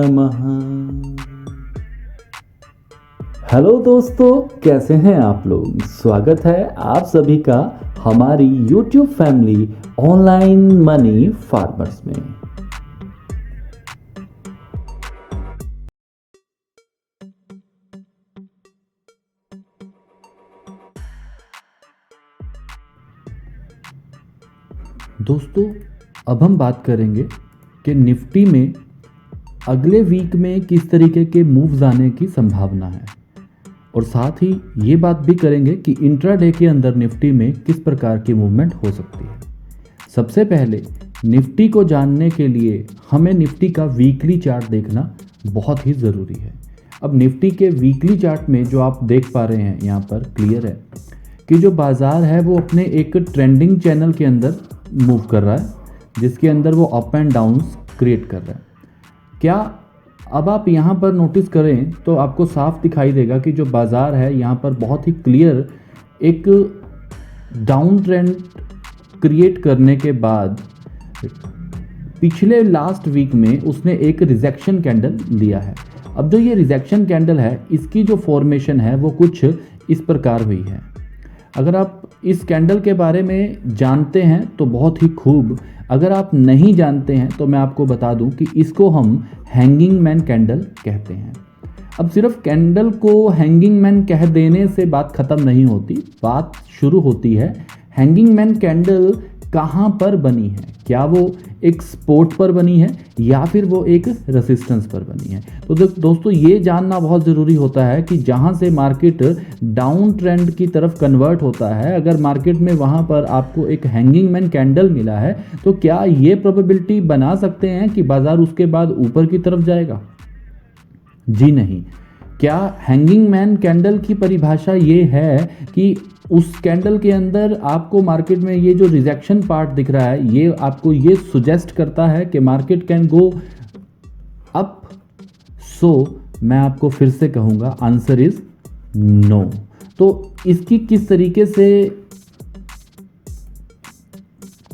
नमः। हेलो दोस्तों, कैसे हैं आप लोग। स्वागत है आप सभी का हमारी YouTube family online money farmers में। दोस्तों, अब हम बात करेंगे कि निफ्टी में अगले वीक में किस तरीके के मूव्स आने की संभावना है, और साथ ही ये बात भी करेंगे कि इंट्राडे के अंदर निफ्टी में किस प्रकार की मूवमेंट हो सकती है। सबसे पहले निफ्टी को जानने के लिए हमें निफ्टी का वीकली चार्ट देखना बहुत ही ज़रूरी है। अब निफ्टी के वीकली चार्ट में जो आप देख पा रहे हैं, यहाँ पर क्लियर है कि जो बाज़ार है वो अपने एक ट्रेंडिंग चैनल के अंदर मूव कर रहा है, जिसके अंदर वो अप एंड डाउन्स क्रिएट कर रहा है। क्या अब आप यहाँ पर नोटिस करें तो आपको साफ दिखाई देगा कि जो बाज़ार है यहाँ पर बहुत ही क्लियर एक डाउन ट्रेंड क्रिएट करने के बाद पिछले लास्ट वीक में उसने एक रिजेक्शन कैंडल लिया है। अब जो ये रिजेक्शन कैंडल है, इसकी जो फॉर्मेशन है वो कुछ इस प्रकार हुई है। अगर आप इस कैंडल के बारे में जानते हैं तो बहुत ही खूब, अगर आप नहीं जानते हैं तो मैं आपको बता दूं कि इसको हम हैंगिंग मैन कैंडल कहते हैं। अब सिर्फ कैंडल को हैंगिंग मैन कह देने से बात ख़त्म नहीं होती, बात शुरू होती है हैंगिंग मैन कैंडल कहाँ पर बनी है। क्या वो एक सपोर्ट पर बनी है या फिर वो एक रेसिस्टेंस पर बनी है। तो दोस्तों, ये जानना बहुत ज़रूरी होता है कि जहाँ से मार्केट डाउन ट्रेंड की तरफ कन्वर्ट होता है, अगर मार्केट में वहाँ पर आपको एक हैंगिंग मैन कैंडल मिला है तो क्या ये प्रोबेबिलिटी बना सकते हैं कि बाज़ार उसके बाद ऊपर की तरफ जाएगा? जी नहीं। क्या हैंगिंग मैन कैंडल की परिभाषा ये है कि उस कैंडल के अंदर आपको मार्केट में ये जो रिजेक्शन पार्ट दिख रहा है, ये आपको ये सुजेस्ट करता है कि मार्केट कैन गो अप? मैं आपको फिर से कहूँगा, आंसर इज नो। तो इसकी किस तरीके से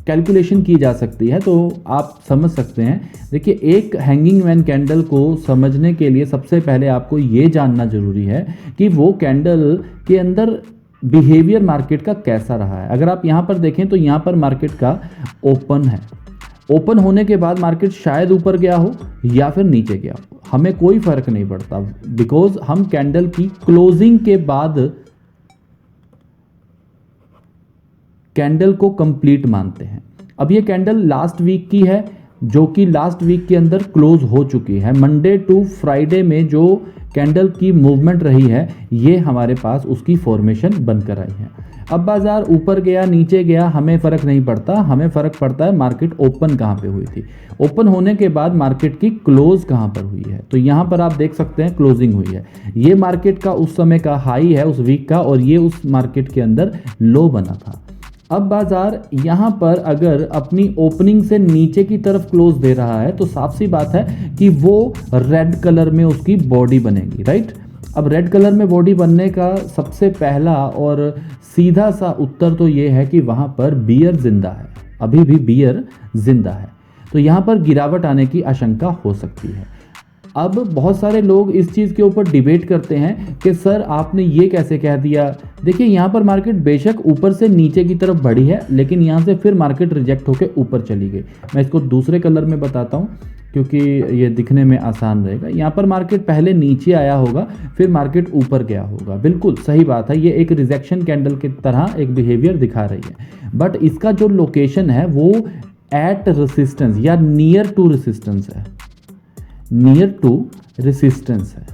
कैलकुलेशन की जा सकती है तो आप समझ सकते हैं। देखिए, एक हैंगिंग मैन कैंडल को समझने के लिए सबसे पहले आपको ये जानना ज़रूरी है कि वो कैंडल के अंदर बिहेवियर मार्केट का कैसा रहा है। अगर आप यहाँ पर देखें तो यहाँ पर मार्केट का ओपन है। ओपन होने के बाद मार्केट शायद ऊपर गया हो या फिर नीचे गया हो, हमें कोई फर्क नहीं पड़ता, बिकॉज हम कैंडल की क्लोजिंग के बाद कैंडल को कंप्लीट मानते हैं। अब ये कैंडल लास्ट वीक की है, जो कि लास्ट वीक के अंदर क्लोज हो चुकी है। मंडे टू फ्राइडे में जो कैंडल की मूवमेंट रही है, ये हमारे पास उसकी फॉर्मेशन बनकर आई है। अब बाजार ऊपर गया नीचे गया हमें फ़र्क नहीं पड़ता, हमें फ़र्क पड़ता है मार्केट ओपन कहाँ पे हुई थी, ओपन होने के बाद मार्केट की क्लोज कहाँ पर हुई है। तो यहाँ पर आप देख सकते हैं क्लोजिंग हुई है, ये मार्केट का उस समय का हाई है उस वीक का, और ये उस मार्केट के अंदर लो बना था। अब बाजार यहाँ पर अगर अपनी ओपनिंग से नीचे की तरफ क्लोज दे रहा है तो साफ सी बात है कि वो रेड कलर में उसकी बॉडी बनेगी, राइट। अब रेड कलर में बॉडी बनने का सबसे पहला और सीधा सा उत्तर तो ये है कि वहाँ पर बियर जिंदा है, अभी भी बियर जिंदा है, तो यहाँ पर गिरावट आने की आशंका हो सकती है। अब बहुत सारे लोग इस चीज़ के ऊपर डिबेट करते हैं कि सर आपने ये कैसे कह दिया। देखिए, यहाँ पर मार्केट बेशक ऊपर से नीचे की तरफ बढ़ी है, लेकिन यहाँ से फिर मार्केट रिजेक्ट होकर ऊपर चली गई। मैं इसको दूसरे कलर में बताता हूँ क्योंकि ये दिखने में आसान रहेगा। यहाँ पर मार्केट पहले नीचे आया होगा, फिर मार्केट ऊपर गया होगा, बिल्कुल सही बात है। ये एक रिजेक्शन कैंडल की तरह एक बिहेवियर दिखा रही है, बट इसका जो लोकेशन है वो एट रेसिस्टेंस या नियर टू रेसिस्टेंस है, नियर टू रेसिस्टेंस है।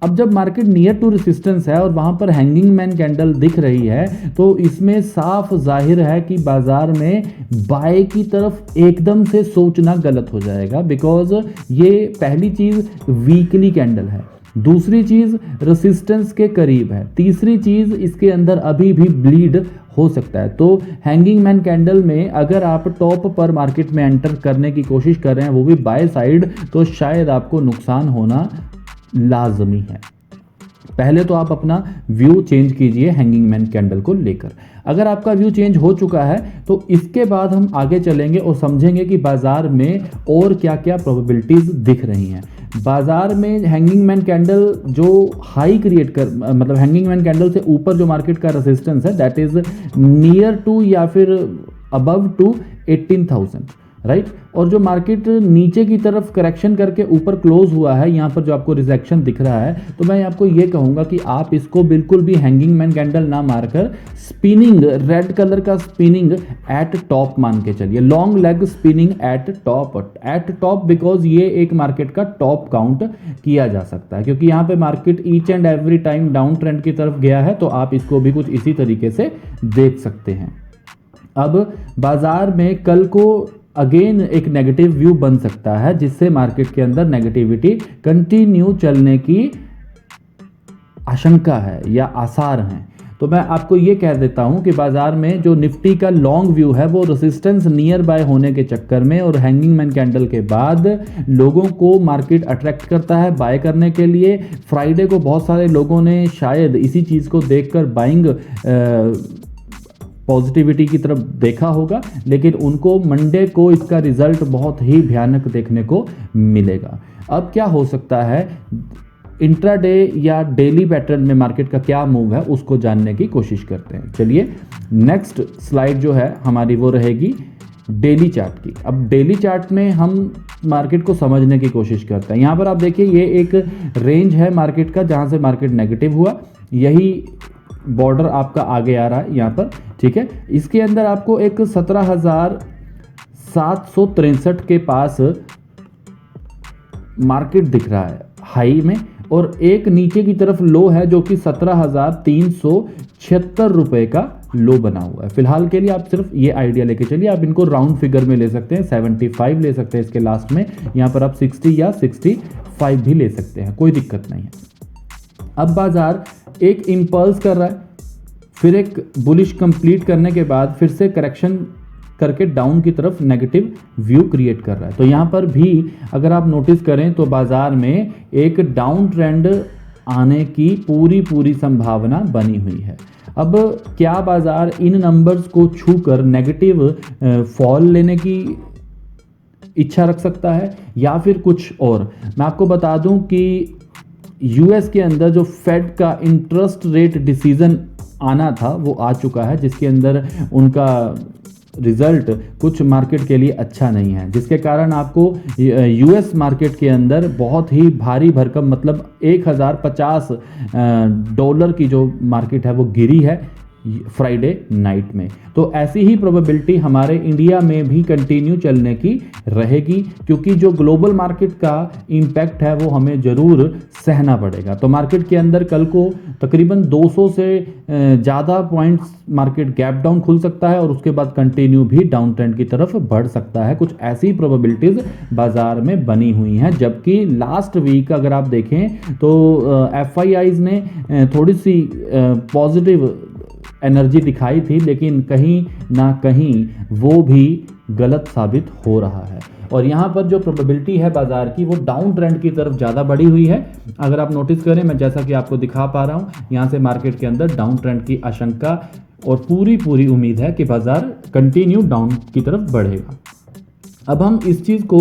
अब जब मार्केट नियर टू रेसिस्टेंस है और वहाँ पर हैंगिंग मैन कैंडल दिख रही है तो इसमें साफ जाहिर है कि बाजार में बाय की तरफ एकदम से सोचना गलत हो जाएगा, बिकॉज ये पहली चीज़ वीकली कैंडल है, दूसरी चीज़ रेसिस्टेंस के करीब है, तीसरी चीज़ इसके अंदर अभी भी ब्लीड हो सकता है। तो हैंगिंग मैन कैंडल में अगर आप टॉप पर मार्केट में एंटर करने की कोशिश कर रहे हैं, वो भी बाय साइड, तो शायद आपको नुकसान होना लाजमी है। पहले तो आप अपना व्यू चेंज कीजिए हैंगिंग मैन कैंडल को लेकर। अगर आपका व्यू चेंज हो चुका है तो इसके बाद हम आगे चलेंगे और समझेंगे कि बाजार में और क्या क्या प्रोबेबिलिटीज दिख रही हैं। बाजार में हैंगिंग मैन कैंडल जो हाई क्रिएट कर मतलब हैंगिंग मैन कैंडल से ऊपर जो मार्केट का रेजिस्टेंस है दैट इज नियर टू या फिर अबव टू 18,000, राइट। और जो मार्केट नीचे की तरफ करेक्शन करके ऊपर क्लोज हुआ है, यहाँ पर जो आपको रिजेक्शन दिख रहा है, तो मैं आपको ये कहूँगा कि आप इसको बिल्कुल भी हैंगिंग मैन कैंडल ना मारकर स्पिनिंग, रेड कलर का स्पिनिंग एट टॉप मान के चलिए, long leg spinning eight top because ये एक मार्केट का टॉप काउंट किया जा सकता है, क्योंकि यहाँ पे market each and every time down trend की तरफ गया है, तो आप इसको भी कुछ इसी तरीके से देख सकते हैं। अब बाजार में कल को अगेन एक नेगेटिव व्यू बन सकता है, जिससे मार्केट के अंदर नेगेटिविटी कंटिन्यू चलने की आशंका है या आसार हैं। तो मैं आपको ये कह देता हूं कि बाजार में जो निफ्टी का लॉन्ग व्यू है वो रेजिस्टेंस नियर बाय होने के चक्कर में और हैंगिंग मैन कैंडल के बाद लोगों को मार्केट अट्रैक्ट करता है बाय करने के लिए। फ्राइडे को बहुत सारे लोगों ने शायद इसी चीज़ को देखकर बाइंग पॉजिटिविटी की तरफ देखा होगा, लेकिन उनको मंडे को इसका रिजल्ट बहुत ही भयानक देखने को मिलेगा। अब क्या हो सकता है, इंट्राडे या डेली पैटर्न में मार्केट का क्या मूव है उसको जानने की कोशिश करते हैं। चलिए नेक्स्ट स्लाइड जो है हमारी वो रहेगी डेली चार्ट की। अब डेली चार्ट में हम मार्केट को समझने की कोशिश करते हैं। यहाँ पर आप देखिए ये एक रेंज है मार्केट का जहाँ से मार्केट नेगेटिव हुआ, यही बॉर्डर आपका आगे आ रहा है यहाँ पर, ठीक है। इसके अंदर आपको एक 17,763 के पास मार्केट दिख रहा है हाई में, और एक नीचे की तरफ लो है जो कि 17,376 रुपए का लो बना हुआ है। फिलहाल के लिए आप सिर्फ ये आइडिया लेके चलिए, आप इनको राउंड फिगर में ले सकते हैं, 75 ले सकते हैं इसके लास्ट में, यहाँ पर आप 60 या 65 भी ले सकते हैं, कोई दिक्कत नहीं है। अब बाजार एक इम्पल्स कर रहा है, फिर एक बुलिश कंप्लीट करने के बाद फिर से करेक्शन करके डाउन की तरफ नेगेटिव व्यू क्रिएट कर रहा है। तो यहाँ पर भी अगर आप नोटिस करें तो बाजार में एक डाउन ट्रेंड आने की पूरी संभावना बनी हुई है। अब क्या बाजार इन नंबर्स को छूकर नेगेटिव फॉल लेने की इच्छा रख सकता है या फिर कुछ और? मैं आपको बता दूं कि यूएस के अंदर जो फेड का इंटरेस्ट रेट डिसीजन आना था वो आ चुका है, जिसके अंदर उनका रिजल्ट कुछ मार्केट के लिए अच्छा नहीं है, जिसके कारण आपको यूएस मार्केट के अंदर बहुत ही भारी भरकम मतलब $1,050 की जो मार्केट है वो गिरी है फ्राइडे नाइट में। तो ऐसी ही प्रोबेबिलिटी हमारे इंडिया में भी कंटिन्यू चलने की रहेगी, क्योंकि जो ग्लोबल मार्केट का इम्पैक्ट है वो हमें ज़रूर सहना पड़ेगा। तो मार्केट के अंदर कल को तकरीबन 200 से ज़्यादा पॉइंट्स मार्केट गैप डाउन खुल सकता है और उसके बाद कंटिन्यू भी डाउन ट्रेंड की तरफ बढ़ सकता है। कुछ ऐसी प्रोबेबिलिटीज़ बाजार में बनी हुई हैं, जबकि लास्ट वीक अगर आप देखें तो FIIs ने थोड़ी सी पॉजिटिव एनर्जी दिखाई थी, लेकिन कहीं ना कहीं वो भी गलत साबित हो रहा है। और यहाँ पर जो प्रोबेबिलिटी है बाजार की वो डाउन ट्रेंड की तरफ ज़्यादा बढ़ी हुई है। अगर आप नोटिस करें, मैं जैसा कि आपको दिखा पा रहा हूँ, यहाँ से मार्केट के अंदर डाउन ट्रेंड की आशंका और पूरी उम्मीद है कि बाजार कंटिन्यू डाउन की तरफ बढ़ेगा। अब हम इस चीज़ को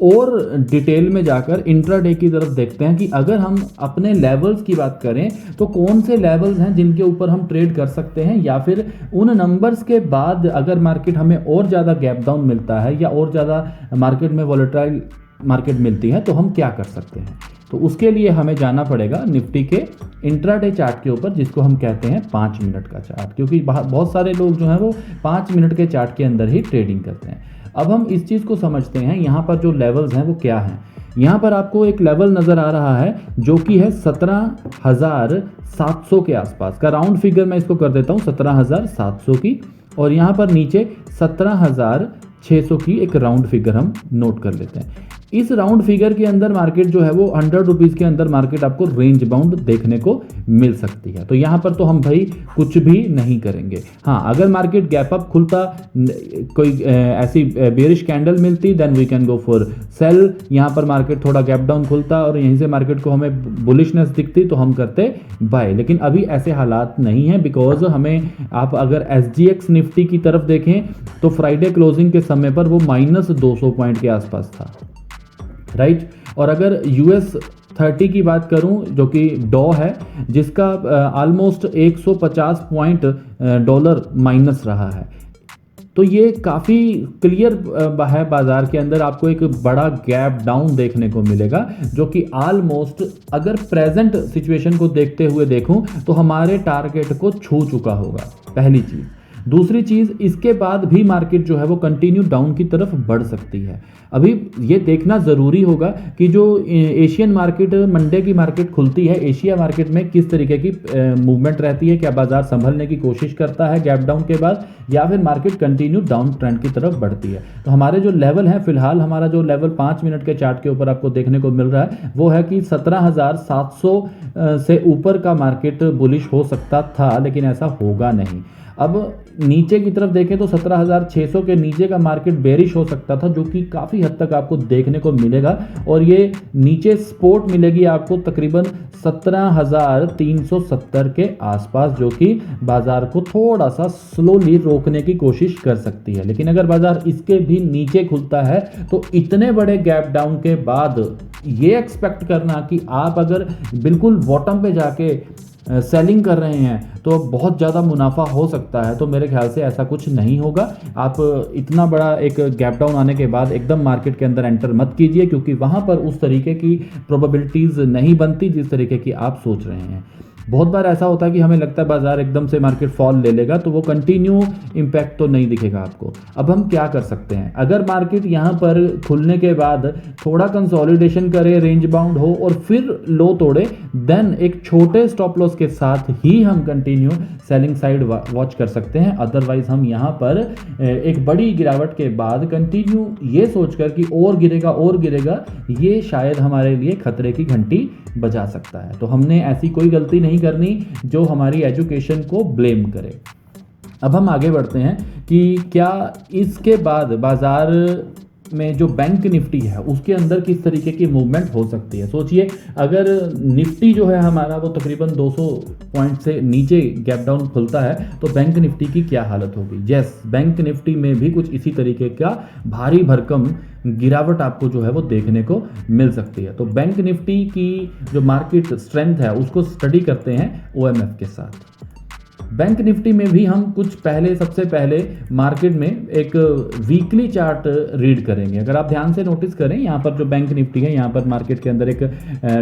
और डिटेल में जाकर इंट्राडे की तरफ देखते हैं कि अगर हम अपने लेवल्स की बात करें तो कौन से लेवल्स हैं जिनके ऊपर हम ट्रेड कर सकते हैं, या फिर उन नंबर्स के बाद अगर मार्केट हमें और ज़्यादा गैप डाउन मिलता है या और ज़्यादा मार्केट में वॉलेटाइल मार्केट मिलती है तो हम क्या कर सकते हैं। तो उसके लिए हमें जाना पड़ेगा निफ्टी के इंट्राडे चार्ट के ऊपर, जिसको हम कहते हैं 5 मिनट का चार्ट, क्योंकि बहुत सारे लोग जो हैं वो 5 मिनट के चार्ट के अंदर ही ट्रेडिंग करते हैं। अब हम इस चीज़ को समझते हैं, यहाँ पर जो लेवल्स हैं वो क्या हैं। यहाँ पर आपको एक लेवल नज़र आ रहा है जो कि है 17,700 के आसपास का, राउंड फिगर मैं इसको कर देता हूँ 17,700 की, और यहाँ पर नीचे 17,600 की एक राउंड फिगर हम नोट कर लेते हैं। इस राउंड फिगर के अंदर मार्केट जो है वो 100 रुपीज़ के अंदर मार्केट आपको रेंज बाउंड देखने को मिल सकती है। तो यहाँ पर तो हम भाई कुछ भी नहीं करेंगे। हाँ, अगर मार्केट गैप अप खुलता, कोई ऐसी बेरिश कैंडल मिलती, then we can go for sale. यहाँ पर मार्केट थोड़ा गैप डाउन खुलता और यहीं से मार्केट को हमें बुलिशनेस दिखती तो हम करते बाय, लेकिन अभी ऐसे हालात नहीं है, बिकॉज हमें आप अगर SGX निफ्टी की तरफ देखें तो फ्राइडे क्लोजिंग के समय पर वो -200 पॉइंट के आसपास था, राइट। और अगर US 30 की बात करूं जो कि डॉ है, जिसका ऑलमोस्ट 150 पॉइंट डॉलर माइनस रहा है, तो ये काफ़ी क्लियर है बाज़ार के अंदर आपको एक बड़ा गैप डाउन देखने को मिलेगा, जो कि ऑलमोस्ट अगर प्रेजेंट सिचुएशन को देखते हुए देखूं तो हमारे टारगेट को छू चुका होगा, पहली चीज़। दूसरी चीज़, इसके बाद भी मार्केट जो है वो कंटिन्यू डाउन की तरफ बढ़ सकती है। अभी ये देखना ज़रूरी होगा कि जो एशियन मार्केट मंडे की मार्केट खुलती है, एशिया मार्केट में किस तरीके की मूवमेंट रहती है, क्या बाजार संभलने की कोशिश करता है गैप डाउन के बाद, या फिर मार्केट कंटिन्यू डाउन ट्रेंड की तरफ बढ़ती है। तो हमारे जो लेवल है, फिलहाल हमारा जो लेवल 5 मिनट के चार्ट के ऊपर आपको देखने को मिल रहा है वो है कि 17,700 से ऊपर का मार्केट बुलिश हो सकता था, लेकिन ऐसा होगा नहीं। अब नीचे की तरफ देखें तो 17,600 के नीचे का मार्केट बेरिश हो सकता था, जो कि काफ़ी हद तक आपको देखने को मिलेगा, और ये नीचे सपोर्ट मिलेगी आपको तकरीबन 17,370 के आसपास, जो कि बाजार को थोड़ा सा स्लोली रोकने की कोशिश कर सकती है। लेकिन अगर बाजार इसके भी नीचे खुलता है तो इतने बड़े गैप डाउन के बाद ये एक्सपेक्ट करना कि आप अगर बिल्कुल बॉटम पे जाके सेलिंग कर रहे हैं तो बहुत ज़्यादा मुनाफा हो सकता है, तो मेरे ख्याल से ऐसा कुछ नहीं होगा। आप इतना बड़ा एक गैप डाउन आने के बाद एकदम मार्केट के अंदर एंटर मत कीजिए, क्योंकि वहाँ पर उस तरीके की प्रोबेबिलिटीज़ नहीं बनती जिस तरीके की आप सोच रहे हैं। बहुत बार ऐसा होता है कि हमें लगता है बाजार एकदम से मार्केट फॉल ले लेगा, तो वो कंटिन्यू इम्पैक्ट तो नहीं दिखेगा आपको। अब हम क्या कर सकते हैं, अगर मार्केट यहाँ पर खुलने के बाद थोड़ा कंसोलिडेशन करे, रेंज बाउंड हो और फिर लो तोड़े, देन एक छोटे स्टॉप लॉस के साथ ही हम कंटिन्यू सेलिंग साइड वॉच कर सकते हैं। अदरवाइज हम यहाँ पर एक बड़ी गिरावट के बाद कंटिन्यू ये सोचकर कि और गिरेगा, ये शायद हमारे लिए खतरे की घंटी बजा सकता है। तो हमने ऐसी कोई गलती नहीं करनी जो हमारी एजुकेशन को ब्लेम करे। अब हम आगे बढ़ते हैं कि क्या इसके बाद बाजार में जो बैंक निफ्टी है उसके अंदर किस तरीके की मूवमेंट हो सकती है। सोचिए, अगर निफ्टी जो है हमारा वो तकरीबन 200 पॉइंट से नीचे गैप डाउन खुलता है तो बैंक निफ्टी की क्या हालत होगी। यस, बैंक निफ्टी में भी कुछ इसी तरीके का भारी भरकम गिरावट आपको जो है वो देखने को मिल सकती है। तो बैंक निफ्टी की जो मार्केट स्ट्रेंथ है उसको स्टडी करते हैं OMF के साथ। बैंक निफ्टी में भी हम सबसे पहले मार्केट में एक वीकली चार्ट रीड करेंगे। अगर आप ध्यान से नोटिस करें, यहाँ पर जो बैंक निफ्टी है, यहाँ पर मार्केट के अंदर एक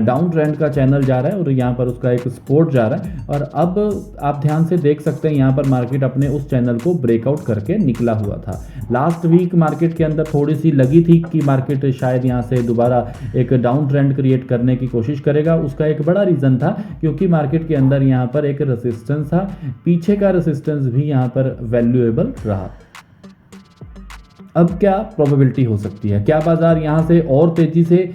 डाउन ट्रेंड का चैनल जा रहा है और यहाँ पर उसका एक सपोर्ट जा रहा है, और अब आप ध्यान से देख सकते हैं यहाँ पर मार्केट अपने उस चैनल को ब्रेकआउट करके निकला हुआ था। लास्ट वीक मार्केट के अंदर थोड़ी सी लगी थी कि मार्केट शायद यहाँ से दोबारा एक डाउन ट्रेंड क्रिएट करने की कोशिश करेगा। उसका एक बड़ा रीज़न था क्योंकि मार्केट के अंदर यहाँ पर एक रेसिस्टेंस था, पीछे का रेसिस्टेंस भी यहां पर वैल्यूएबल रहा। अब क्या प्रोबेबिलिटी हो सकती है, क्या बाजार यहां से और तेजी से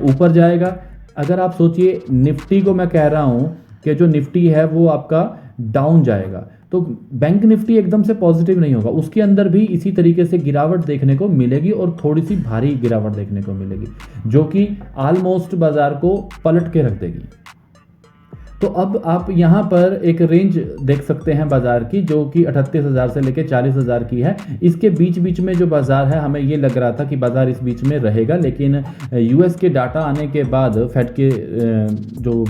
ऊपर जाएगा। अगर आप सोचिए, निफ्टी को मैं कह रहा हूं कि जो निफ्टी है वो आपका डाउन जाएगा, तो बैंक निफ्टी एकदम से पॉजिटिव नहीं होगा, उसके अंदर भी इसी तरीके से गिरावट देखने को मिलेगी और थोड़ी सी भारी गिरावट देखने को मिलेगी, जो कि ऑलमोस्ट बाजार को पलट के रख देगी। तो अब आप यहाँ पर एक रेंज देख सकते हैं बाजार की, जो कि 38,000 से लेकर 40,000 की है। इसके बीच में जो बाजार है, हमें ये लग रहा था कि बाजार इस बीच में रहेगा, लेकिन US के डाटा आने के बाद फेड के जो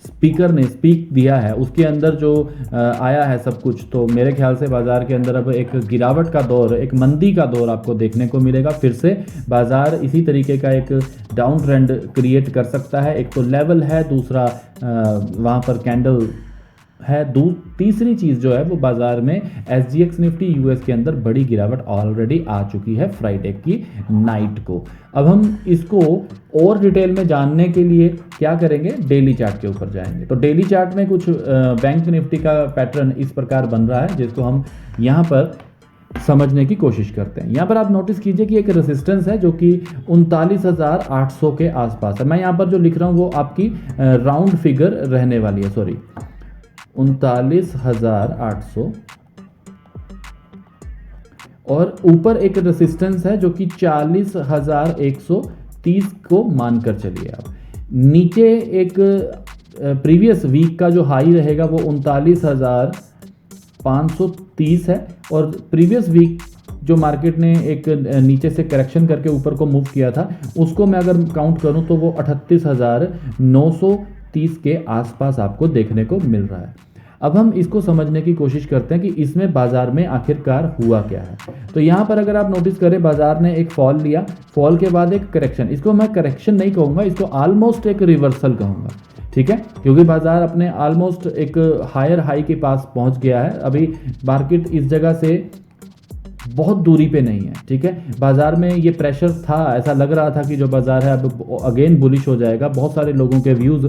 स्पीकर ने स्पीक दिया है उसके अंदर जो आया है सब कुछ, तो मेरे ख्याल से बाजार के अंदर अब एक गिरावट का दौर, एक मंदी का दौर आपको देखने को मिलेगा। फिर से बाजार इसी तरीके का एक डाउन ट्रेंड क्रिएट कर सकता है। एक तो लेवल है, दूसरा वहाँ पर कैंडल है, तीसरी चीज़ जो है वो बाजार में SGX निफ्टी US के अंदर बड़ी गिरावट ऑलरेडी आ चुकी है फ्राइडे की नाइट को। अब हम इसको और डिटेल में जानने के लिए क्या करेंगे, डेली चार्ट के ऊपर जाएंगे। तो डेली चार्ट में कुछ बैंक निफ्टी का पैटर्न इस प्रकार बन रहा है, जिसको हम यहाँ पर समझने की कोशिश करते हैं। यहाँ पर आप नोटिस कीजिए कि एक रेजिस्टेंस है जो कि 39,800 के आसपास है। मैं यहाँ पर जो लिख रहा हूँ वो आपकी राउंड फिगर रहने वाली है, सॉरी 39,800, और ऊपर एक रेसिस्टेंस है जो कि 40,130 को मानकर चलिए आप। नीचे एक प्रीवियस वीक का जो हाई रहेगा वो 39,530 है, और प्रीवियस वीक जो मार्केट ने एक नीचे से करेक्शन करके ऊपर को मूव किया था, उसको मैं अगर काउंट करूं तो वो 38,930 के आसपास आपको देखने को मिल रहा है। अब हम इसको समझने की कोशिश करते हैं कि इसमें बाजार में आखिरकार हुआ क्या है। तो यहाँ पर अगर आप नोटिस करें, बाजार ने एक फॉल लिया, फॉल के बाद एक करेक्शन, इसको मैं करेक्शन नहीं कहूँगा, इसको ऑलमोस्ट एक रिवर्सल कहूँगा, ठीक है, क्योंकि बाजार अपने ऑलमोस्ट एक हायर हाई के पास पहुँच गया है। अभी मार्केट इस जगह से बहुत दूरी पे नहीं है, ठीक है। बाजार में ये प्रेशर था, ऐसा लग रहा था कि जो बाजार है अब अगेन बुलिश हो जाएगा। बहुत सारे लोगों के व्यूज़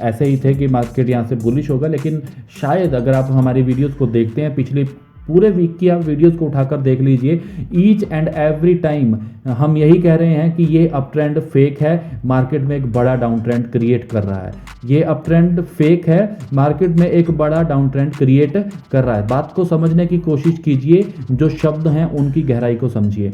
ऐसे ही थे कि मार्केट यहाँ से बुलिश होगा, लेकिन शायद अगर आप हमारी वीडियोस को देखते हैं, पिछले पूरे वीक की आप वीडियोस को उठाकर देख लीजिए, ईच एंड एवरी टाइम हम यही कह रहे हैं कि ये अप ट्रेंड फेक है, मार्केट में एक बड़ा डाउन ट्रेंड क्रिएट कर रहा है। ये अप ट्रेंड फेक है, मार्केट में एक बड़ा डाउन ट्रेंड क्रिएट कर रहा है। बात को समझने की कोशिश कीजिए, जो शब्द हैं उनकी गहराई को समझिए।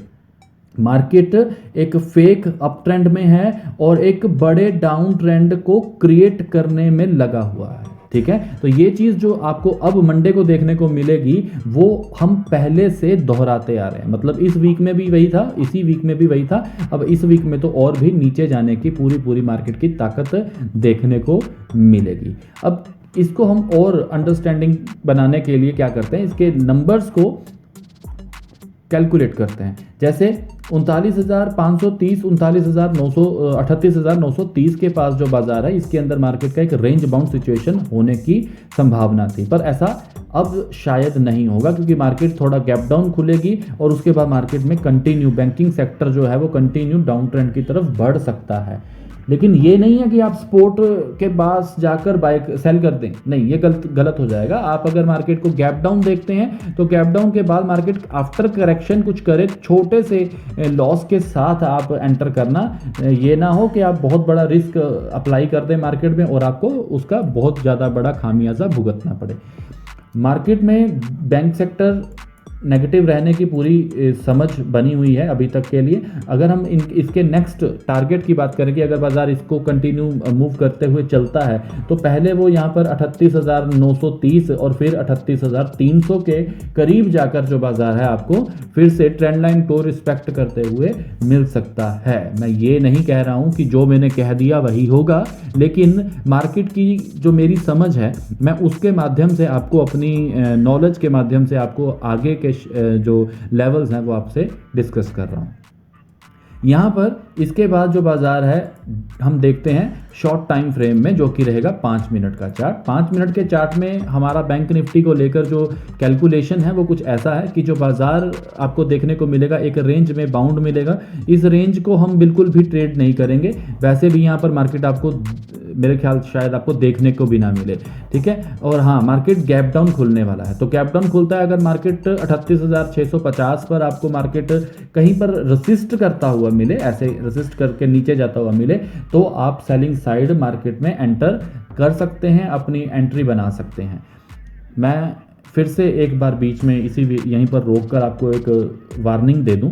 मार्केट एक फेक अप ट्रेंड में है और एक बड़े डाउन ट्रेंड को क्रिएट करने में लगा हुआ है, ठीक है। तो ये चीज़ जो आपको अब मंडे को देखने को मिलेगी, वो हम पहले से दोहराते आ रहे हैं। मतलब इस वीक में भी वही था, इसी वीक में भी वही था, अब इस वीक में तो और भी नीचे जाने की पूरी मार्केट की ताकत देखने को मिलेगी। अब इसको हम और अंडरस्टैंडिंग बनाने के लिए क्या करते हैं, इसके नंबर्स को कैलकुलेट करते हैं। जैसे 39,530, 38,930 के पास जो बाजार है, इसके अंदर मार्केट का एक रेंज बाउंड सिचुएशन होने की संभावना थी, पर ऐसा अब शायद नहीं होगा, क्योंकि मार्केट थोड़ा गैप डाउन खुलेगी और उसके बाद मार्केट में कंटिन्यू बैंकिंग सेक्टर जो है वो कंटिन्यू डाउन ट्रेंड की तरफ बढ़ सकता है। लेकिन ये नहीं है कि आप स्पोर्ट के पास जाकर बाय सेल कर दें, नहीं, ये गलत हो जाएगा। आप अगर मार्केट को गैप डाउन देखते हैं तो गैप डाउन के बाद मार्केट आफ्टर करेक्शन कुछ करे, छोटे से लॉस के साथ आप एंटर करना। ये ना हो कि आप बहुत बड़ा रिस्क अप्लाई कर दें मार्केट में और आपको उसका बहुत ज़्यादा बड़ा खामियाजा भुगतना पड़े। मार्केट में बैंक सेक्टर नेगेटिव रहने की पूरी समझ बनी हुई है अभी तक के लिए। अगर हम इसके नेक्स्ट टारगेट की बात करें कि अगर बाजार इसको कंटिन्यू मूव करते हुए चलता है, तो पहले वो यहाँ पर 38,930 और फिर 38,300 के करीब जाकर जो बाजार है आपको फिर से ट्रेंड लाइन को रिस्पेक्ट करते हुए मिल सकता है। मैं ये नहीं कह रहा हूँ कि जो मैंने कह दिया वही होगा, लेकिन मार्केट की जो मेरी समझ है, मैं उसके माध्यम से आपको, अपनी नॉलेज के माध्यम से आपको आगे के जो लेवल्स हैं वो आपसे डिस्कस कर रहा हूं। यहां पर इसके बाद जो बाजार है हम देखते हैं शॉर्ट टाइम फ्रेम में, जो कि रहेगा 5 मिनट का चार्ट। 5 मिनट के चार्ट में हमारा बैंक निफ्टी को लेकर जो कैलकुलेशन है वो कुछ ऐसा है कि जो बाजार आपको देखने को मिलेगा, एक रेंज में बाउंड मिलेगा। इस रेंज को हम बिल्कुल भी ट्रेड नहीं करेंगे, वैसे भी यहाँ पर मार्केट आपको, मेरे ख्याल शायद आपको देखने को भी ना मिले, ठीक है। और हाँ, मार्केट गैप डाउन खुलने वाला है, तो गैप डाउन खुलता है अगर मार्केट 38,650 पर आपको मार्केट कहीं पर रेसिस्ट करता हुआ मिले, ऐसे रेसिस्ट करके नीचे जाता हुआ मिले, तो आप सेलिंग साइड मार्केट में एंटर कर सकते हैं, अपनी एंट्री बना सकते हैं। मैं फिर से एक बार बीच में यहीं पर रोककर आपको एक वार्निंग दे दूं,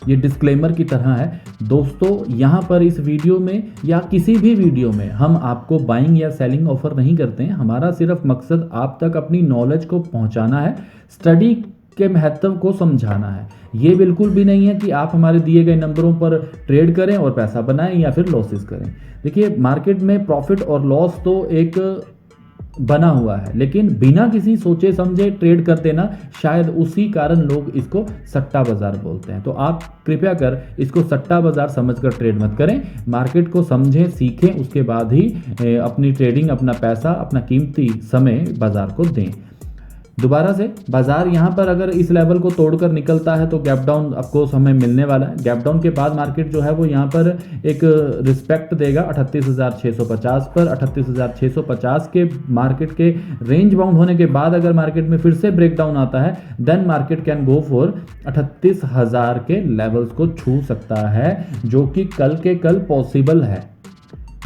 ये डिस्क्लेमर की तरह है दोस्तों। यहाँ पर इस वीडियो में या किसी भी वीडियो में हम आपको बाइंग या सेलिंग ऑफर नहीं करते हैं। हमारा सिर्फ मकसद आप तक अपनी नॉलेज को पहुँचाना है, स्टडी के महत्व को समझाना है। ये बिल्कुल भी नहीं है कि आप हमारे दिए गए नंबरों पर ट्रेड करें और पैसा बनाएं या फिर लॉसेस करें। देखिए, मार्केट में प्रॉफिट और लॉस तो एक बना हुआ है, लेकिन बिना किसी सोचे समझे ट्रेड कर देना, शायद उसी कारण लोग इसको सट्टा बाजार बोलते हैं। तो आप कृपया कर इसको सट्टा बाजार समझकर ट्रेड मत करें, मार्केट को समझें, सीखें, उसके बाद ही अपनी ट्रेडिंग, अपना पैसा, अपना कीमती समय बाजार को दें। दोबारा से बाजार यहाँ पर अगर इस लेवल को तोड़कर निकलता है तो गैप डाउन ऑफकोर्स हमें मिलने वाला है। गैप डाउन के बाद मार्केट जो है वो यहाँ पर एक रिस्पेक्ट देगा 38,650 पर। 38,650 के मार्केट के रेंज बाउंड होने के बाद अगर मार्केट में फिर से ब्रेक डाउन आता है, then market can go for 38,000 के लेवल्स को छू सकता है, जो कि कल के कल पॉसिबल है।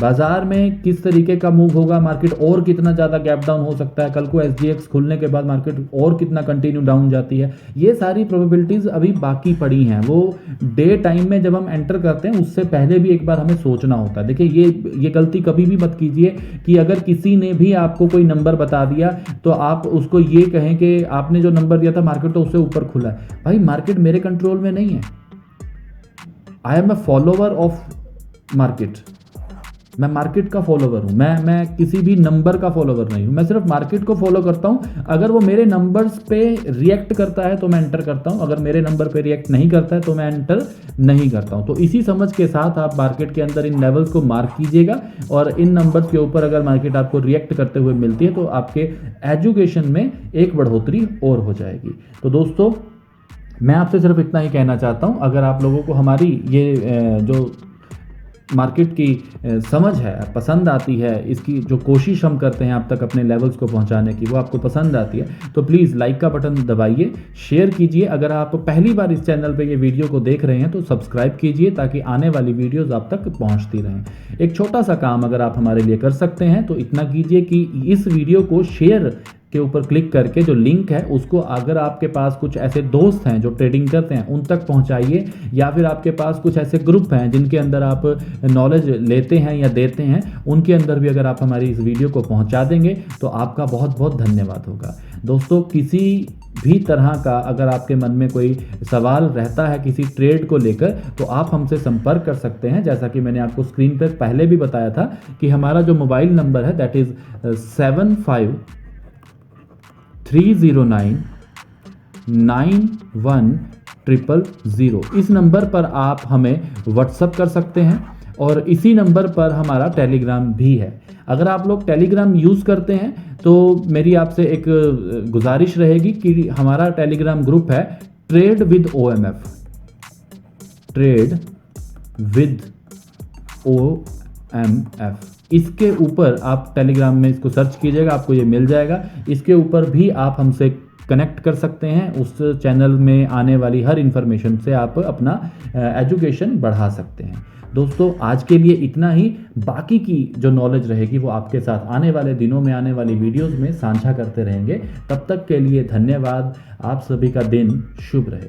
बाजार में किस तरीके का मूव होगा, मार्केट और कितना ज़्यादा गैप डाउन हो सकता है, कल को SGX खुलने के बाद मार्केट और कितना कंटिन्यू डाउन जाती है, ये सारी प्रोबेबिलिटीज़ अभी बाकी पड़ी हैं। वो डे टाइम में जब हम एंटर करते हैं उससे पहले भी एक बार हमें सोचना होता है। देखिए ये गलती कभी भी मत कीजिए कि अगर किसी ने भी आपको कोई नंबर बता दिया तो आप उसको ये कहें कि आपने जो नंबर दिया था मार्केट तो उससे ऊपर खुला है। भाई मार्केट मेरे कंट्रोल में नहीं है, I am a follower of market. मैं मार्केट का फॉलोवर हूँ, मैं किसी भी नंबर का फॉलोवर नहीं हूँ, मैं सिर्फ मार्केट को फॉलो करता हूँ। अगर वो मेरे नंबर्स पे रिएक्ट करता है तो मैं एंटर करता हूँ, अगर मेरे नंबर पे रिएक्ट नहीं करता है तो मैं एंटर नहीं करता हूँ। तो इसी समझ के साथ आप मार्केट के अंदर इन लेवल्स को मार्क कीजिएगा और इन नंबर्स के ऊपर अगर मार्केट आपको रिएक्ट करते हुए मिलती है तो आपके एजुकेशन में एक बढ़ोतरी और हो जाएगी। तो दोस्तों मैं आपसे सिर्फ इतना ही कहना चाहता हूँ, अगर आप लोगों को हमारी ये जो मार्केट की समझ है पसंद आती है, इसकी जो कोशिश हम करते हैं आप तक अपने लेवल्स को पहुंचाने की, वो आपको पसंद आती है तो प्लीज़ लाइक का बटन दबाइए, शेयर कीजिए। अगर आप पहली बार इस चैनल पे ये वीडियो को देख रहे हैं तो सब्सक्राइब कीजिए ताकि आने वाली वीडियोस आप तक पहुंचती रहें। एक छोटा सा काम अगर आप हमारे लिए कर सकते हैं तो इतना कीजिए कि इस वीडियो को शेयर के ऊपर क्लिक करके जो लिंक है उसको अगर आपके पास कुछ ऐसे दोस्त हैं जो ट्रेडिंग करते हैं उन तक पहुंचाइए, या फिर आपके पास कुछ ऐसे ग्रुप हैं जिनके अंदर आप नॉलेज लेते हैं या देते हैं, उनके अंदर भी अगर आप हमारी इस वीडियो को पहुंचा देंगे तो आपका बहुत बहुत धन्यवाद होगा। दोस्तों किसी भी तरह का अगर आपके मन में कोई सवाल रहता है किसी ट्रेड को लेकर तो आप हमसे संपर्क कर सकते हैं। जैसा कि मैंने आपको स्क्रीन पर पहले भी बताया था कि हमारा जो मोबाइल नंबर है दैट इज़ 7530991000। इस नंबर पर आप हमें व्हाट्सअप कर सकते हैं और इसी नंबर पर हमारा टेलीग्राम भी है। अगर आप लोग टेलीग्राम यूज़ करते हैं तो मेरी आपसे एक गुजारिश रहेगी कि हमारा टेलीग्राम ग्रुप है trade with OMF, trade with OMF। इसके ऊपर आप टेलीग्राम में इसको सर्च कीजिएगा, आपको ये मिल जाएगा। इसके ऊपर भी आप हमसे कनेक्ट कर सकते हैं, उस चैनल में आने वाली हर इन्फॉर्मेशन से आप अपना एजुकेशन बढ़ा सकते हैं। दोस्तों आज के लिए इतना ही, बाकी की जो नॉलेज रहेगी वो आपके साथ आने वाले दिनों में आने वाली वीडियोस में साझा करते रहेंगे। तब तक के लिए धन्यवाद। आप सभी का दिन शुभ रहे।